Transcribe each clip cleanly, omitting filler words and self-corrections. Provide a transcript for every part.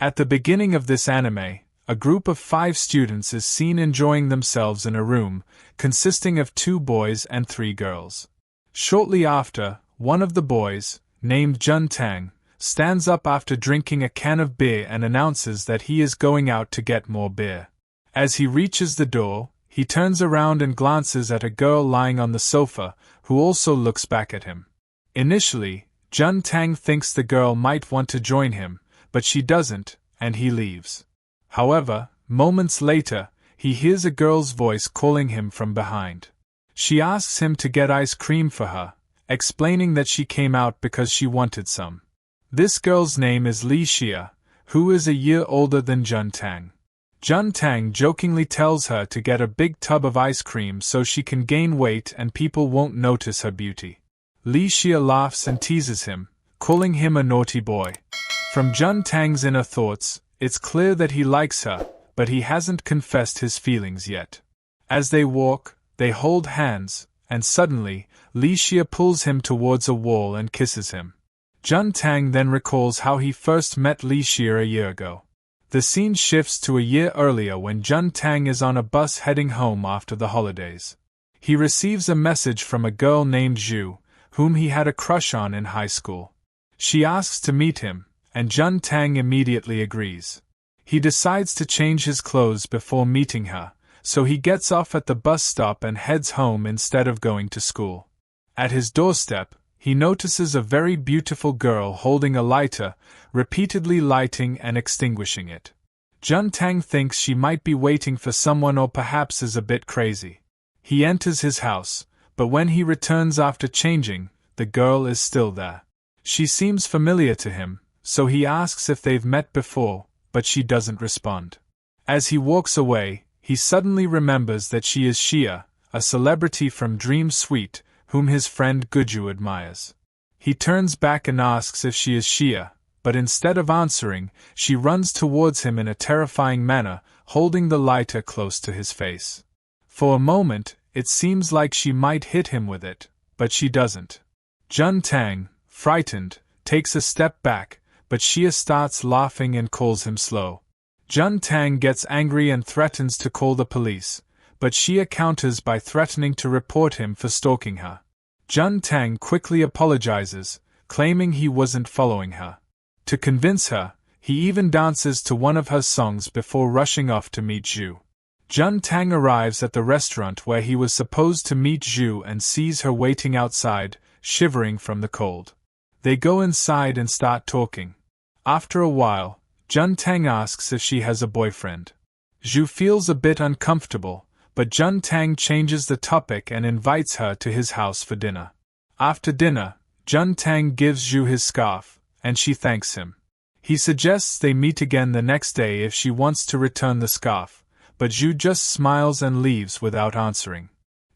At the beginning of this anime, a group of 5 students is seen enjoying themselves in a room, consisting of 2 boys and 3 girls. Shortly after, one of the boys, named Jun Tang, stands up after drinking a can of beer and announces that he is going out to get more beer. As he reaches the door, he turns around and glances at a girl lying on the sofa, who also looks back at him. Initially, Jun Tang thinks the girl might want to join him, but she doesn't, and he leaves. However, moments later, he hears a girl's voice calling him from behind. She asks him to get ice cream for her, explaining that she came out because she wanted some. This girl's name is Shia, who is a year older than Jun Tang. Jun Tang jokingly tells her to get a big tub of ice cream so she can gain weight and people won't notice her beauty. Shia laughs and teases him, calling him a naughty boy. From Jun Tang's inner thoughts, it's clear that he likes her, but he hasn't confessed his feelings yet. As they walk, they hold hands, and suddenly, Shia pulls him towards a wall and kisses him. Jun Tang then recalls how he first met Shia a year ago. The scene shifts to a year earlier when Jun Tang is on a bus heading home after the holidays. He receives a message from a girl named Zhu, whom he had a crush on in high school. She asks to meet him, and Jun Tang immediately agrees. He decides to change his clothes before meeting her, so he gets off at the bus stop and heads home instead of going to school. At his doorstep, he notices a very beautiful girl holding a lighter, repeatedly lighting and extinguishing it. Jun Tang thinks she might be waiting for someone or perhaps is a bit crazy. He enters his house, but when he returns after changing, the girl is still there. She seems familiar to him, so he asks if they've met before, but she doesn't respond. As he walks away, he suddenly remembers that she is Shia, a celebrity from Dream Suite, whom his friend Guju admires. He turns back and asks if she is Shia, but instead of answering, she runs towards him in a terrifying manner, holding the lighter close to his face. For a moment, it seems like she might hit him with it, but she doesn't. Jun Tang, frightened, takes a step back, but Shia starts laughing and calls him slow. Jun Tang gets angry and threatens to call the police, but Shia counters by threatening to report him for stalking her. Jun Tang quickly apologizes, claiming he wasn't following her. To convince her, he even dances to one of her songs before rushing off to meet Zhu. Jun Tang arrives at the restaurant where he was supposed to meet Zhu and sees her waiting outside, shivering from the cold. They go inside and start talking. After a while, Jun Tang asks if she has a boyfriend. Zhu feels a bit uncomfortable, but Jun Tang changes the topic and invites her to his house for dinner. After dinner, Jun Tang gives Zhu his scarf, and she thanks him. He suggests they meet again the next day if she wants to return the scarf, but Zhu just smiles and leaves without answering.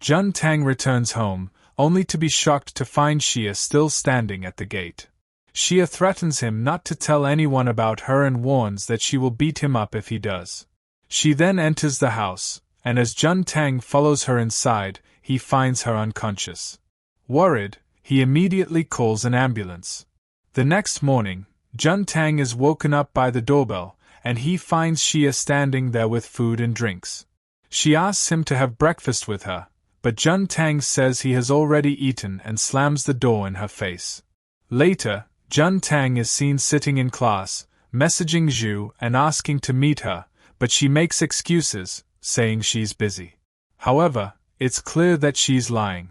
Jun Tang returns home, only to be shocked to find Shia still standing at the gate. Shia threatens him not to tell anyone about her and warns that she will beat him up if he does. She then enters the house, and as Jun Tang follows her inside, he finds her unconscious. Worried, he immediately calls an ambulance. The next morning, Jun Tang is woken up by the doorbell, and he finds Shia standing there with food and drinks. She asks him to have breakfast with her, but Jun Tang says he has already eaten and slams the door in her face. Later, Jun Tang is seen sitting in class, messaging Zhu and asking to meet her, but she makes excuses, saying she's busy. However, it's clear that she's lying.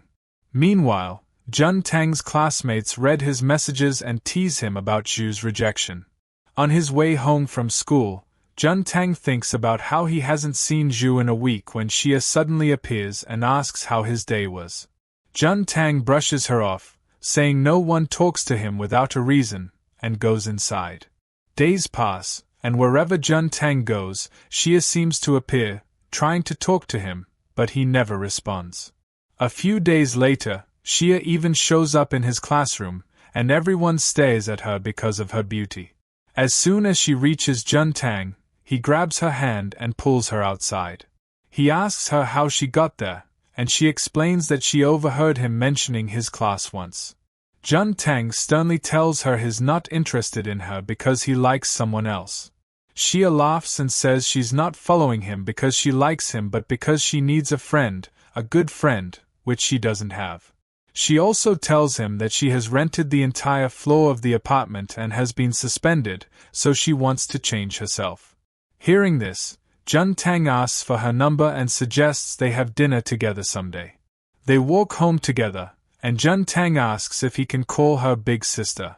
Meanwhile, Jun Tang's classmates read his messages and tease him about Zhu's rejection. On his way home from school, Jun Tang thinks about how he hasn't seen Zhu in a week when Shia suddenly appears and asks how his day was. Jun Tang brushes her off, saying no one talks to him without a reason, and goes inside. Days pass, and wherever Jun Tang goes, Shia seems to appear, trying to talk to him, but he never responds. A few days later, Shia even shows up in his classroom, and everyone stares at her because of her beauty. As soon as she reaches Jun Tang, he grabs her hand and pulls her outside. He asks her how she got there, and she explains that she overheard him mentioning his class once. Jun Tang sternly tells her he's not interested in her because he likes someone else. Shia laughs and says she's not following him because she likes him but because she needs a friend, a good friend, which she doesn't have. She also tells him that she has rented the entire floor of the apartment and has been suspended, so she wants to change herself. Hearing this, Jun Tang asks for her number and suggests they have dinner together someday. They walk home together, and Jun Tang asks if he can call her big sister.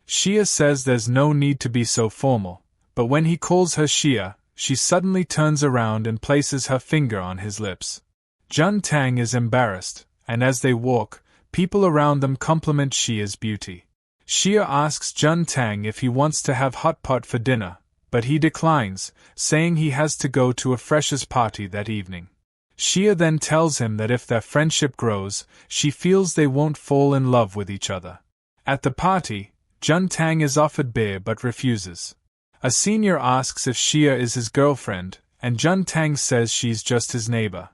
Shia says there's no need to be so formal, but when he calls her Shia, she suddenly turns around and places her finger on his lips. Jun Tang is embarrassed, and as they walk, people around them compliment Shia's beauty. Shia asks Jun Tang if he wants to have hot pot for dinner, but he declines, saying he has to go to a freshers party that evening. Shia then tells him that if their friendship grows, she feels they won't fall in love with each other. At the party, Jun Tang is offered beer but refuses. A senior asks if Shia is his girlfriend, and Jun Tang says she's just his neighbor.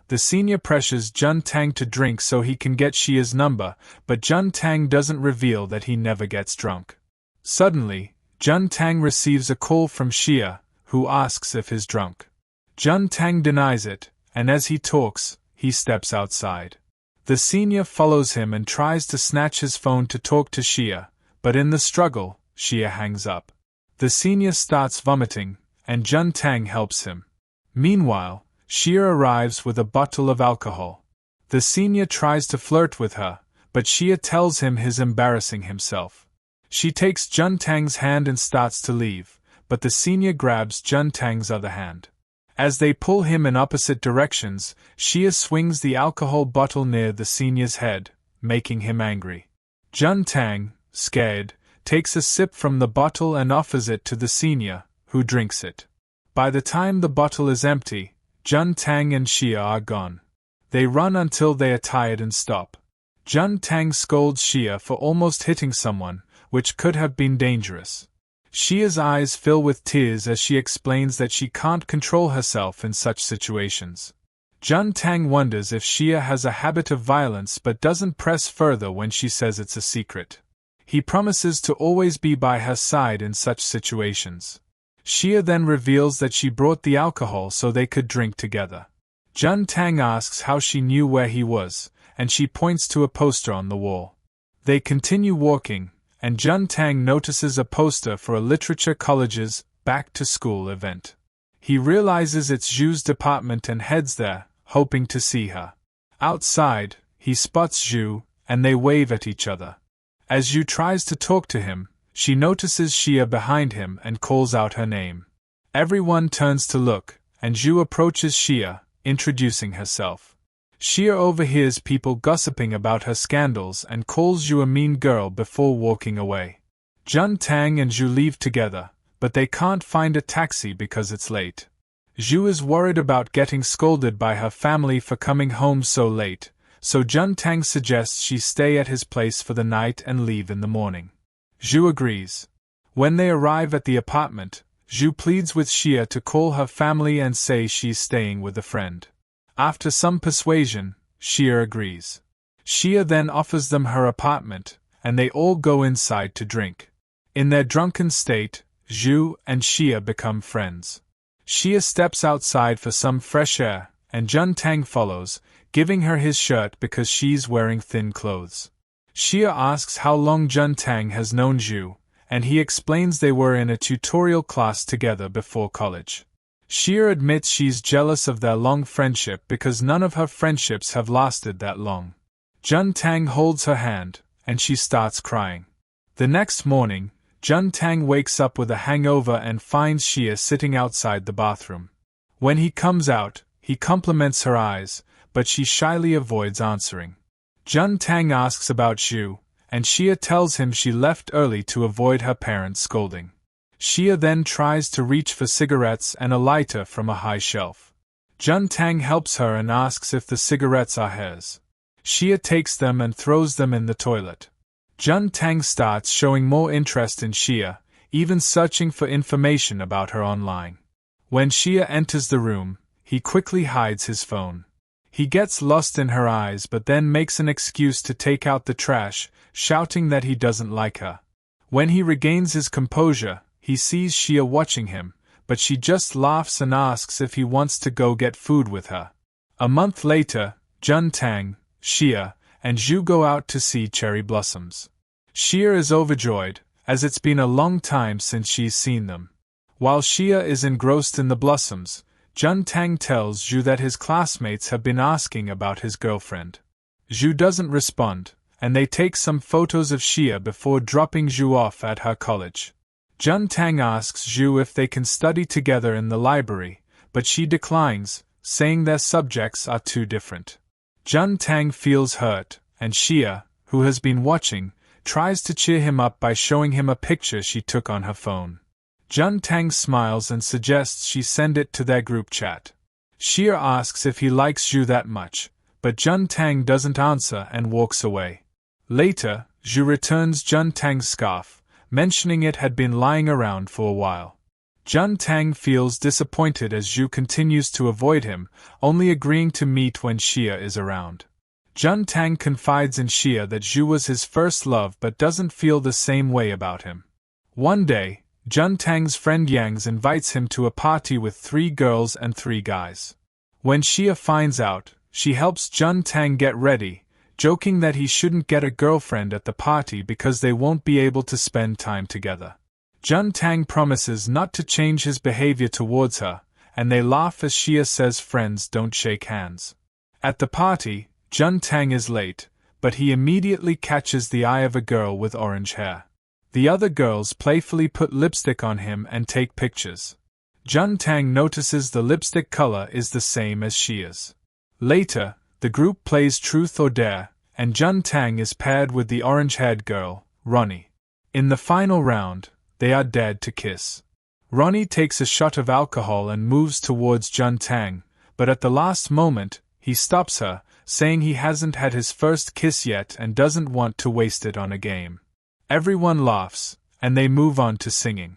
The senior pressures Jun Tang to drink so he can get Shia's number, but Jun Tang doesn't reveal that he never gets drunk. Suddenly, Jun Tang receives a call from Shia, who asks if he's drunk. Jun Tang denies it, and as he talks, he steps outside. The senior follows him and tries to snatch his phone to talk to Shia, but in the struggle, Shia hangs up. The senior starts vomiting, and Jun Tang helps him. Meanwhile, Shia arrives with a bottle of alcohol. The senior tries to flirt with her, but Shia tells him he's embarrassing himself. She takes Jun Tang's hand and starts to leave, but the senior grabs Jun Tang's other hand. As they pull him in opposite directions, Shia swings the alcohol bottle near the senior's head, making him angry. Jun Tang, scared, takes a sip from the bottle and offers it to the senior, who drinks it. By the time the bottle is empty, Jun Tang and Shia are gone. They run until they are tired and stop. Jun Tang scolds Shia for almost hitting someone, which could have been dangerous. Shia's eyes fill with tears as she explains that she can't control herself in such situations. Jun Tang wonders if Shia has a habit of violence but doesn't press further when she says it's a secret. He promises to always be by her side in such situations. Shia then reveals that she brought the alcohol so they could drink together. Jun Tang asks how she knew where he was, and she points to a poster on the wall. They continue walking, and Jun Tang notices a poster for a literature college's back-to-school event. He realizes it's Zhu's department and heads there, hoping to see her. Outside, he spots Zhu, and they wave at each other. As Zhu tries to talk to him, she notices Shia behind him and calls out her name. Everyone turns to look, and Zhu approaches Shia, introducing herself. Shia overhears people gossiping about her scandals and calls Zhu a mean girl before walking away. Jun Tang and Zhu leave together, but they can't find a taxi because it's late. Zhu is worried about getting scolded by her family for coming home so late, so Jun Tang suggests she stay at his place for the night and leave in the morning. Zhu agrees. When they arrive at the apartment, Zhu pleads with Shia to call her family and say she's staying with a friend. After some persuasion, Shia agrees. Shia then offers them her apartment, and they all go inside to drink. In their drunken state, Zhu and Shia become friends. Shia steps outside for some fresh air, and Jun Tang follows, giving her his shirt because she's wearing thin clothes. Shia asks how long Jun Tang has known Zhu, and he explains they were in a tutorial class together before college. Shia admits she's jealous of their long friendship because none of her friendships have lasted that long. Jun Tang holds her hand, and she starts crying. The next morning, Jun Tang wakes up with a hangover and finds Shia sitting outside the bathroom. When he comes out, he compliments her eyes, but she shyly avoids answering. Jun Tang asks about Zhu, and Shia tells him she left early to avoid her parents' scolding. Shia then tries to reach for cigarettes and a lighter from a high shelf. Jun Tang helps her and asks if the cigarettes are hers. Shia takes them and throws them in the toilet. Jun Tang starts showing more interest in Shia, even searching for information about her online. When Shia enters the room, he quickly hides his phone. He gets lost in her eyes but then makes an excuse to take out the trash, shouting that he doesn't like her. When he regains his composure, he sees Shia watching him, but she just laughs and asks if he wants to go get food with her. A month later, Jun Tang, Shia, and Zhu go out to see cherry blossoms. Shia is overjoyed, as it's been a long time since she's seen them. While Shia is engrossed in the blossoms, Jun Tang tells Zhu that his classmates have been asking about his girlfriend. Zhu doesn't respond, and they take some photos of Shia before dropping Zhu off at her college. Jun Tang asks Zhu if they can study together in the library, but she declines, saying their subjects are too different. Jun Tang feels hurt, and Shia, who has been watching, tries to cheer him up by showing him a picture she took on her phone. Jun Tang smiles and suggests she send it to their group chat. Shia asks if he likes Zhu that much, but Jun Tang doesn't answer and walks away. Later, Zhu returns Jun Tang's scarf, mentioning it had been lying around for a while. Jun Tang feels disappointed as Zhu continues to avoid him, only agreeing to meet when Shia is around. Jun Tang confides in Shia that Zhu was his first love but doesn't feel the same way about him. One day, Jun Tang's friend Yang invites him to a party with 3 girls and 3 guys. When Shia finds out, she helps Jun Tang get ready, joking that he shouldn't get a girlfriend at the party because they won't be able to spend time together. Jun Tang promises not to change his behavior towards her, and they laugh as Shia says friends don't shake hands. At the party, Jun Tang is late, but he immediately catches the eye of a girl with orange hair. The other girls playfully put lipstick on him and take pictures. Jun Tang notices the lipstick color is the same as Shia's. Later, the group plays Truth or Dare, and Jun Tang is paired with the orange-haired girl, Ronnie. In the final round, they are dared to kiss. Ronnie takes a shot of alcohol and moves towards Jun Tang, but at the last moment, he stops her, saying he hasn't had his first kiss yet and doesn't want to waste it on a game. Everyone laughs, and they move on to singing.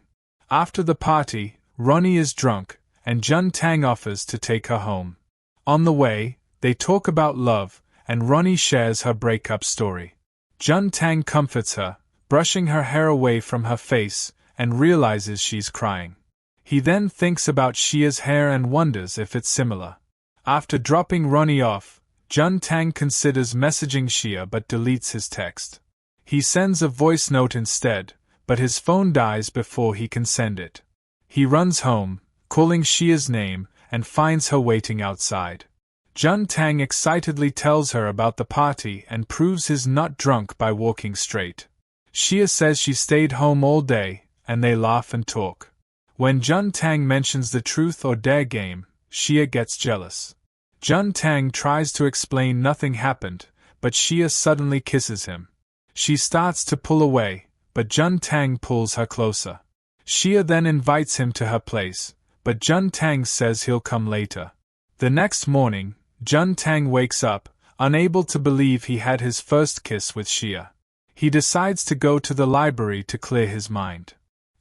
After the party, Ronnie is drunk, and Jun Tang offers to take her home. On the way, they talk about love, and Ronnie shares her breakup story. Jun Tang comforts her, brushing her hair away from her face, and realizes she's crying. He then thinks about Shia's hair and wonders if it's similar. After dropping Ronnie off, Jun Tang considers messaging Shia but deletes his text. He sends a voice note instead, but his phone dies before he can send it. He runs home, calling Shia's name, and finds her waiting outside. Jun Tang excitedly tells her about the party and proves he's not drunk by walking straight. Shia says she stayed home all day, and they laugh and talk. When Jun Tang mentions the Truth or Dare game, Shia gets jealous. Jun Tang tries to explain nothing happened, but Shia suddenly kisses him. She starts to pull away, but Jun Tang pulls her closer. Shia then invites him to her place, but Jun Tang says he'll come later. The next morning, Jun Tang wakes up, unable to believe he had his first kiss with Shia. He decides to go to the library to clear his mind.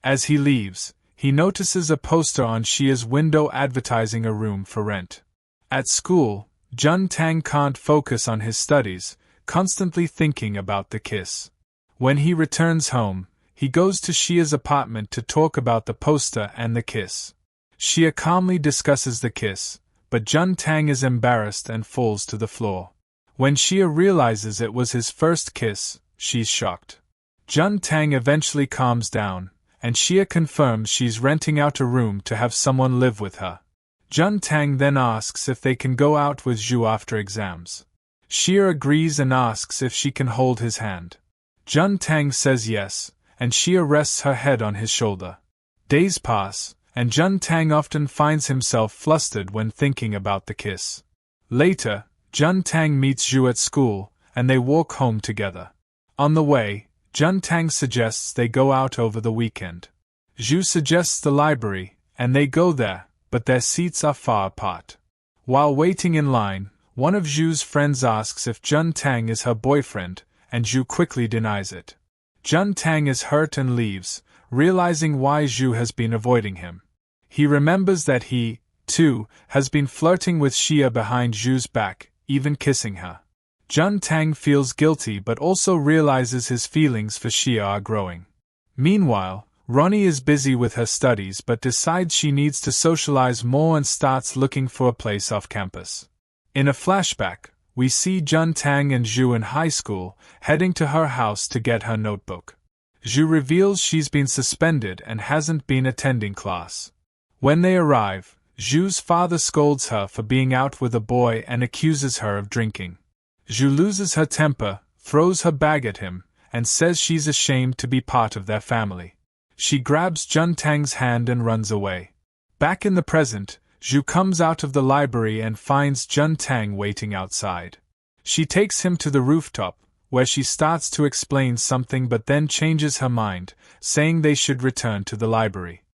As he leaves, he notices a poster on Shia's window advertising a room for rent. At school, Jun Tang can't focus on his studies, constantly thinking about the kiss. When he returns home, he goes to Shia's apartment to talk about the poster and the kiss. Shia calmly discusses the kiss, but Jun Tang is embarrassed and falls to the floor. When Shia realizes it was his first kiss, she's shocked. Jun Tang eventually calms down, and Shia confirms she's renting out a room to have someone live with her. Jun Tang then asks if they can go out with Zhu after exams. Shia agrees and asks if she can hold his hand. Jun Tang says yes, and Shia rests her head on his shoulder. Days pass, and Jun Tang often finds himself flustered when thinking about the kiss. Later, Jun Tang meets Zhu at school, and they walk home together. On the way, Jun Tang suggests they go out over the weekend. Zhu suggests the library, and they go there, but their seats are far apart. While waiting in line, one of Zhu's friends asks if Jun Tang is her boyfriend, and Zhu quickly denies it. Jun Tang is hurt and leaves, realizing why Zhu has been avoiding him. He remembers that he, too, has been flirting with Shia behind Zhu's back, even kissing her. Jun Tang feels guilty but also realizes his feelings for Shia are growing. Meanwhile, Ronnie is busy with her studies but decides she needs to socialize more and starts looking for a place off campus. In a flashback, we see Jun Tang and Zhu in high school, heading to her house to get her notebook. Zhu reveals she's been suspended and hasn't been attending class. When they arrive, Zhu's father scolds her for being out with a boy and accuses her of drinking. Zhu loses her temper, throws her bag at him, and says she's ashamed to be part of their family. She grabs Jun Tang's hand and runs away. Back in the present, Zhu comes out of the library and finds Jun Tang waiting outside. She takes him to the rooftop, where she starts to explain something but then changes her mind, saying they should return to the library.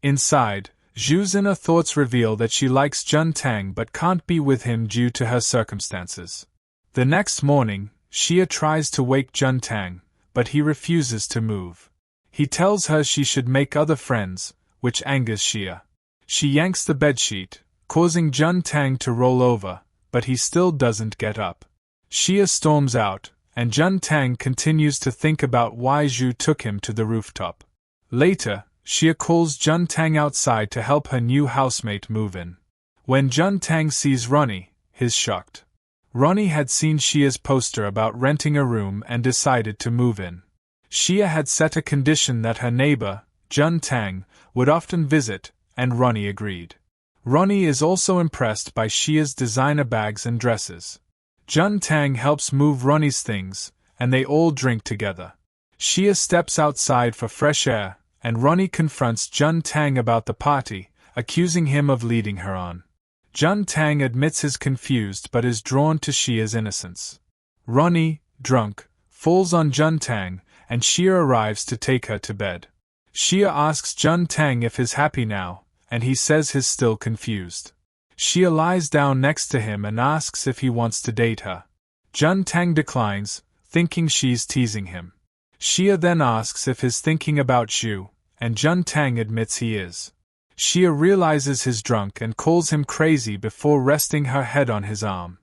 Inside, Zhu's inner thoughts reveal that she likes Jun Tang but can't be with him due to her circumstances. The next morning, Shia tries to wake Jun Tang, but he refuses to move. He tells her she should make other friends, which angers Shia. She yanks the bedsheet, causing Jun Tang to roll over, but he still doesn't get up. Shia storms out, and Jun Tang continues to think about why Zhu took him to the rooftop. Later, Shia calls Jun Tang outside to help her new housemate move in. When Jun Tang sees Ronnie, he's shocked. Ronnie had seen Shia's poster about renting a room and decided to move in. Shia had set a condition that her neighbor, Jun Tang, would often visit, and Ronnie agreed. Ronnie is also impressed by Shia's designer bags and dresses. Jun Tang helps move Ronnie's things, and they all drink together. Shia steps outside for fresh air, and Ronnie confronts Jun Tang about the party, accusing him of leading her on. Jun Tang admits he's confused but is drawn to Shia's innocence. Ronnie, drunk, falls on Jun Tang, and Shia arrives to take her to bed. Shia asks Jun Tang if he's happy now, and he says he's still confused. Shia lies down next to him and asks if he wants to date her. Jun Tang declines, thinking she's teasing him. Shia then asks if he's thinking about Zhu, and Jun Tang admits he is. Shia realizes he's drunk and calls him crazy before resting her head on his arm.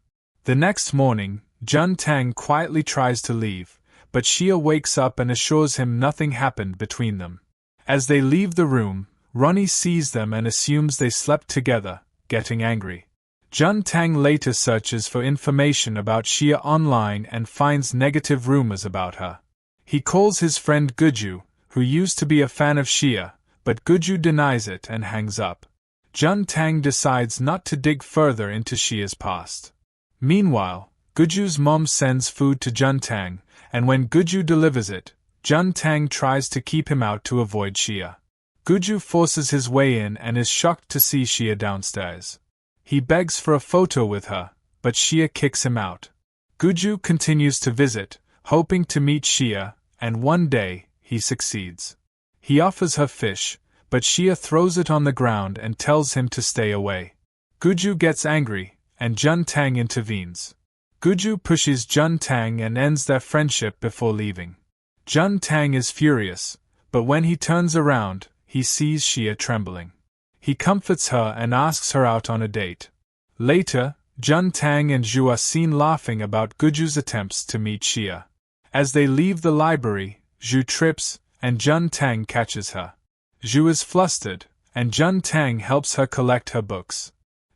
The next morning, Jun Tang quietly tries to leave, but Shia wakes up and assures him nothing happened between them. As they leave the room, Ronnie sees them and assumes they slept together, getting angry. Jun Tang later searches for information about Shia online and finds negative rumors about her. He calls his friend Guju, who used to be a fan of Shia, but Guju denies it and hangs up. Jun Tang decides not to dig further into Shia's past. Meanwhile, Guju's mom sends food to Jun Tang, and when Guju delivers it, Jun Tang tries to keep him out to avoid Shia. Guju forces his way in and is shocked to see Shia downstairs. He begs for a photo with her, but Shia kicks him out. Guju continues to visit, hoping to meet Shia, and one day, he succeeds. He offers her fish, but Shia throws it on the ground and tells him to stay away. Guju gets angry, and Jun Tang intervenes. Guju pushes Jun Tang and ends their friendship before leaving. Jun Tang is furious, but when he turns around, he sees Shia trembling. He comforts her and asks her out on a date. Later, Jun Tang and Zhu are seen laughing about Guju's attempts to meet Shia. As they leave the library, Zhu trips, and Jun Tang catches her. Zhu is flustered, and Jun Tang helps her collect her books.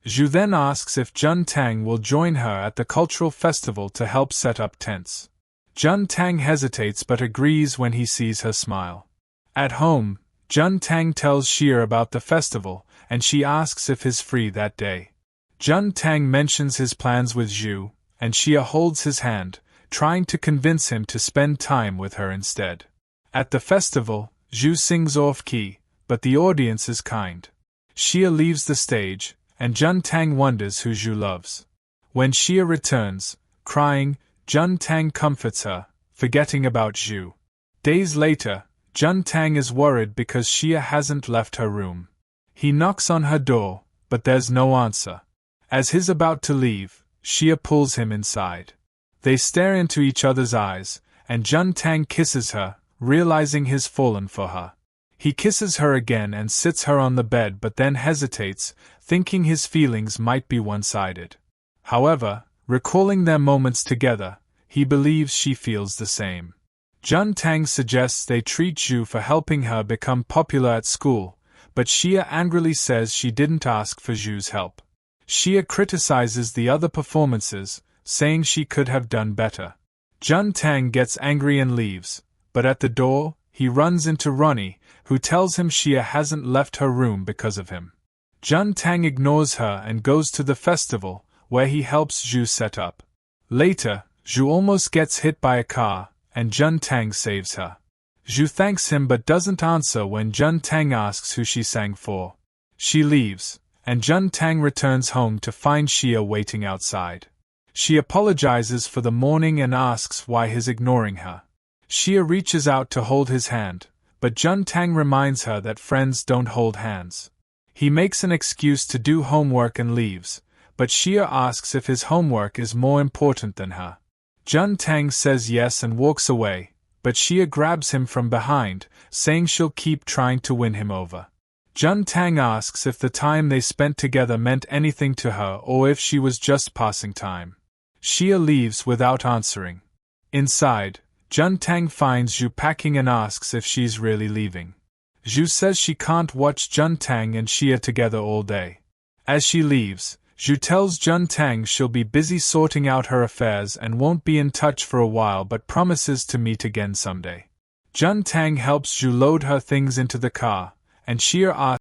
Zhu then asks if Jun Tang will join her at the cultural festival to help set up tents. Jun Tang hesitates but agrees when he sees her smile. At home, Jun Tang tells Shia about the festival, and she asks if he's free that day. Jun Tang mentions his plans with Zhu, and Shia holds his hand, trying to convince him to spend time with her instead. At the festival, Zhu sings off-key, but the audience is kind. Shia leaves the stage, and Jun Tang wonders who Zhu loves. When Shia returns, crying, Jun Tang comforts her, forgetting about Zhu. Days later, Jun Tang is worried because Shia hasn't left her room. He knocks on her door, but there's no answer. As he's about to leave, Shia pulls him inside. They stare into each other's eyes, and Jun Tang kisses her, realizing he's fallen for her. He kisses her again and sits her on the bed but then hesitates, thinking his feelings might be one-sided. However, recalling their moments together, he believes she feels the same. Jun Tang suggests they treat Zhu for helping her become popular at school, but Shia angrily says she didn't ask for Zhu's help. Shia criticizes the other performances, saying she could have done better. Jun Tang gets angry and leaves, but at the door, he runs into Ronnie, who tells him Shia hasn't left her room because of him. Jun Tang ignores her and goes to the festival, where he helps Zhu set up. Later, Zhu almost gets hit by a car, and Jun Tang saves her. Zhu thanks him but doesn't answer when Jun Tang asks who she sang for. She leaves, and Jun Tang returns home to find Shia waiting outside. She apologizes for the morning and asks why he's ignoring her. Shia reaches out to hold his hand, but Jun Tang reminds her that friends don't hold hands. He makes an excuse to do homework and leaves, but Shia asks if his homework is more important than her. Jun Tang says yes and walks away, but Shia grabs him from behind, saying she'll keep trying to win him over. Jun Tang asks if the time they spent together meant anything to her or if she was just passing time. Shia leaves without answering. Inside, Jun Tang finds Zhu packing and asks if she's really leaving. Zhu says she can't watch Jun Tang and Shia together all day. As she leaves, Zhu tells Jun Tang she'll be busy sorting out her affairs and won't be in touch for a while but promises to meet again someday. Jun Tang helps Zhu load her things into the car, and Shia asks